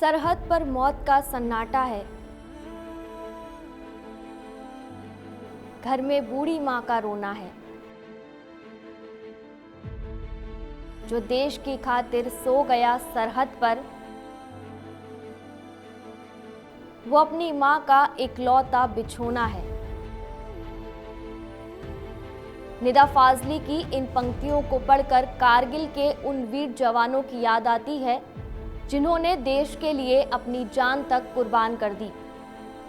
सरहद पर मौत का सन्नाटा है। घर में बूढ़ी मां का रोना है, जो देश की खातिर सो गया सरहद पर। वो अपनी मां का इकलौता बिछोना है। निदा फाजली की इन पंक्तियों को पढ़कर कारगिल के उन वीर जवानों की याद आती है जिन्होंने देश के लिए अपनी जान तक कुर्बान कर दी।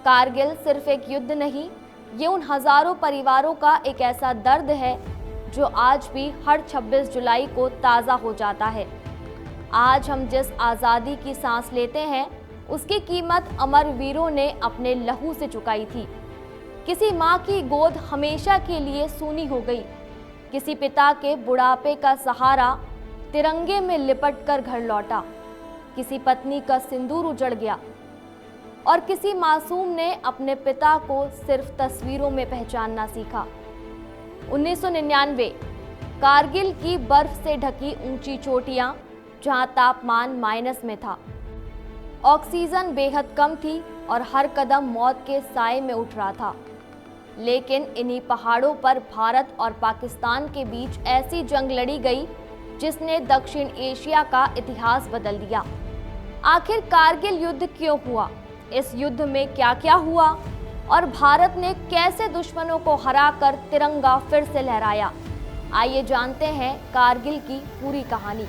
कारगिल सिर्फ एक युद्ध नहीं, ये उन हजारों परिवारों का एक ऐसा दर्द है जो आज भी हर 26 जुलाई को ताज़ा हो जाता है। आज हम जिस आज़ादी की सांस लेते हैं, उसकी कीमत अमर वीरों ने अपने लहू से चुकाई थी। किसी माँ की गोद हमेशा के लिए सूनी हो गई, किसी पिता के बुढ़ापे का सहारा तिरंगे में लिपट कर घर लौटा, किसी पत्नी का सिंदूर उजड़ गया और किसी मासूम ने अपने पिता को सिर्फ तस्वीरों में पहचानना सीखा। 1999 कारगिल की बर्फ से ढकी ऊंची चोटियां, जहां तापमान माइनस में था, ऑक्सीजन बेहद कम थी और हर कदम मौत के साए में उठ रहा था। लेकिन इन्हीं पहाड़ों पर भारत और पाकिस्तान के बीच ऐसी जंग लड़ी गई जिसने दक्षिण एशिया का इतिहास बदल दिया। आखिर कारगिल युद्ध क्यों हुआ? इस युद्ध में क्या क्या हुआ और भारत ने कैसे दुश्मनों को हराकर तिरंगा फिर से लहराया? आइए जानते हैं कारगिल की पूरी कहानी।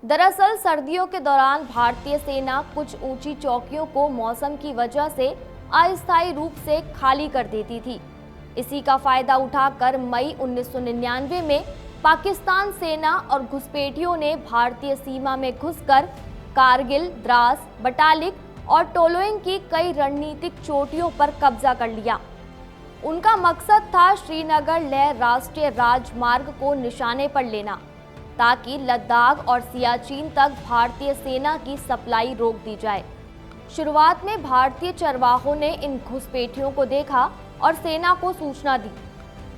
दरअसल सर्दियों के दौरान भारतीय सेना कुछ ऊंची चौकियों को मौसम की वजह से अस्थायी रूप से खाली कर देती थी। इसी का फायदा उठाकर मई 1999 में पाकिस्तान सेना और घुसपैठियों ने भारतीय सीमा में घुसकर कारगिल, द्रास, बटालिक और टोलोइंग की कई रणनीतिक चोटियों पर कब्जा कर लिया। उनका मकसद था श्रीनगर लेह राष्ट्रीय राजमार्ग को निशाने पर लेना, ताकि लद्दाख और सियाचिन तक भारतीय सेना की सप्लाई रोक दी जाए। शुरुआत में भारतीय चरवाहों ने इन घुसपैठियों को देखा और सेना को सूचना दी।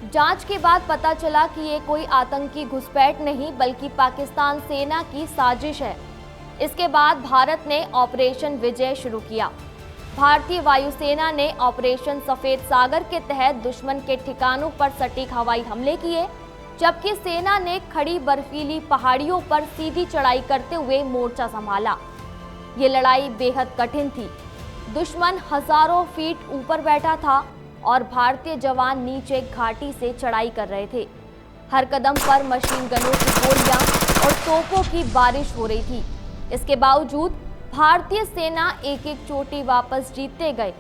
जांच के बाद पता चला कि ये कोई आतंकी घुसपैठ नहीं बल्कि पाकिस्तान सेना की साजिश है। इसके बाद भारत ने ऑपरेशन विजय शुरू किया। भारतीय वायुसेना ने ऑपरेशन सफेद सागर के तहत दुश्मन के ठिकानों पर सटीक हवाई हमले किए, जबकि सेना ने खड़ी बर्फीली पहाड़ियों पर सीधी चढ़ाई करते हुए मोर्चा संभाला। ये लड़ाई बेहद कठिन थी। दुश्मन हजारों फीट ऊपर बैठा था और भारतीय जवान नीचे घाटी से चढ़ाई कर रहे थे। हर कदम पर मशीन गनों की गोलियां और तोपों की बारिश हो रही थी। इसके बावजूद भारतीय सेना एक एक चोटी वापस जीतते गए।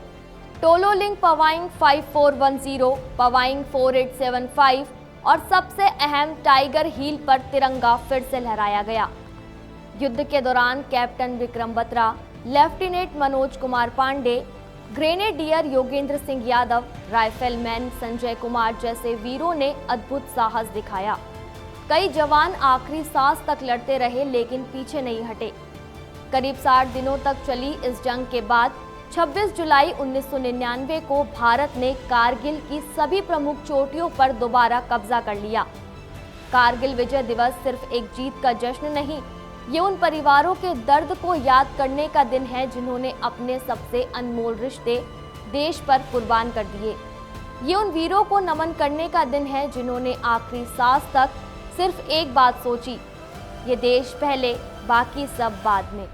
टोलोलिंग पवाइंग 5410, पवाइंग 4875 और सबसे अहम टाइगर हिल पर तिरंगा फिर से लहराया गया। युद्ध के दौरान captain Vikram Batra, lieutenant Manoj Kumar Pandey, grenadier Yogendra Singh Yadav, rifleman Sanjay Kumar जैसे वीरों ने अद्भुत साहस दिखाया। कई जवान आखिरी सांस तक लड़ते रहे लेकिन पीछे नहीं हटे। करीब 60 दिनों तक चली इस जंग के बाद 26 जुलाई 1999 को भारत ने कारगिल की सभी प्रमुख चोटियों पर दोबारा कब्जा कर लिया। कारगिल विजय दिवस सिर्फ एक जीत का जश्न नहीं, ये उन परिवारों के दर्द को याद करने का दिन है जिन्होंने अपने सबसे अनमोल रिश्ते देश पर कुर्बान कर दिए। ये उन वीरों को नमन करने का दिन है जिन्होंने आखिरी सांस तक सिर्फ एक बात सोची, ये देश पहले, बाकी सब बाद में।